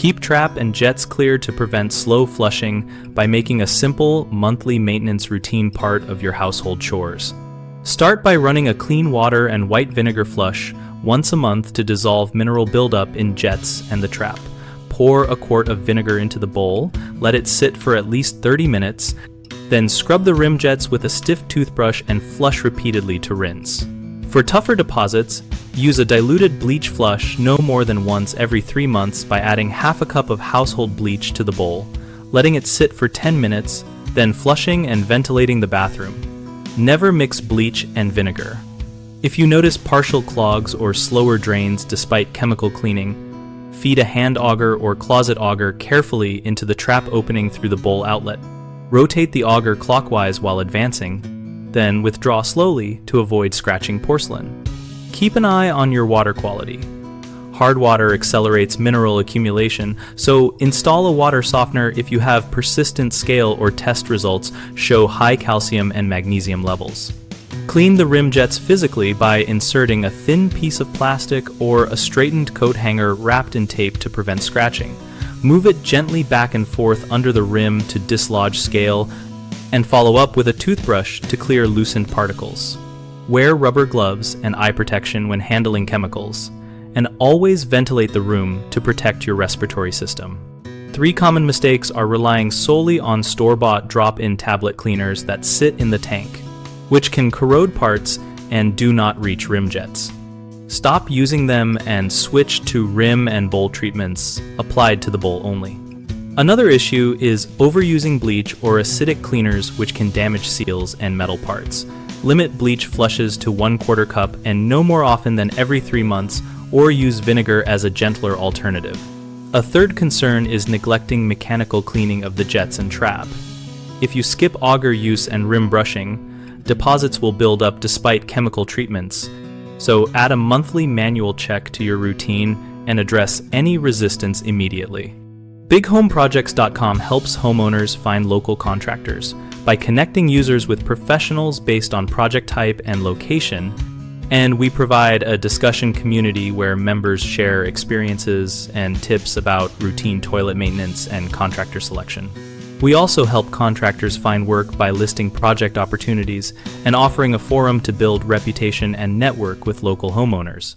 Keep trap and jets clear to prevent slow flushing by making a simple monthly maintenance routine part of your household chores. Start by running a clean water and white vinegar flush once a month to dissolve mineral buildup in jets and the trap. Pour a quart of vinegar into the bowl, let it sit for at least 30 minutes, then scrub the rim jets with a stiff toothbrush and flush repeatedly to rinse. For tougher deposits, use a diluted bleach flush no more than once every 3 months by adding half a cup of household bleach to the bowl, letting it sit for 10 minutes, then flushing and ventilating the bathroom. Never mix bleach and vinegar. If you notice partial clogs or slower drains despite chemical cleaning, feed a hand auger or closet auger carefully into the trap opening through the bowl outlet. Rotate the auger clockwise while advancing, then withdraw slowly to avoid scratching porcelain. Keep an eye on your water quality. Hard water accelerates mineral accumulation, so install a water softener if you have persistent scale or test results show high calcium and magnesium levels. Clean the rim jets physically by inserting a thin piece of plastic or a straightened coat hanger wrapped in tape to prevent scratching. Move it gently back and forth under the rim to dislodge scale, and follow up with a toothbrush to clear loosened particles. Wear rubber gloves and eye protection when handling chemicals, and always ventilate the room to protect your respiratory system. 3 common mistakes are relying solely on store-bought drop-in tablet cleaners that sit in the tank, which can corrode parts and do not reach rim jets. Stop using them and switch to rim and bowl treatments applied to the bowl only. Another issue is overusing bleach or acidic cleaners, which can damage seals and metal parts. Limit bleach flushes to 1/4 cup and no more often than every 3 months, or use vinegar as a gentler alternative. A third concern is neglecting mechanical cleaning of the jets and trap. If you skip auger use and rim brushing, deposits will build up despite chemical treatments, so add a monthly manual check to your routine and address any resistance immediately. BigHomeProjects.com helps homeowners find local contractors by connecting users with professionals based on project type and location, and we provide a discussion community where members share experiences and tips about routine toilet maintenance and contractor selection. We also help contractors find work by listing project opportunities and offering a forum to build reputation and network with local homeowners.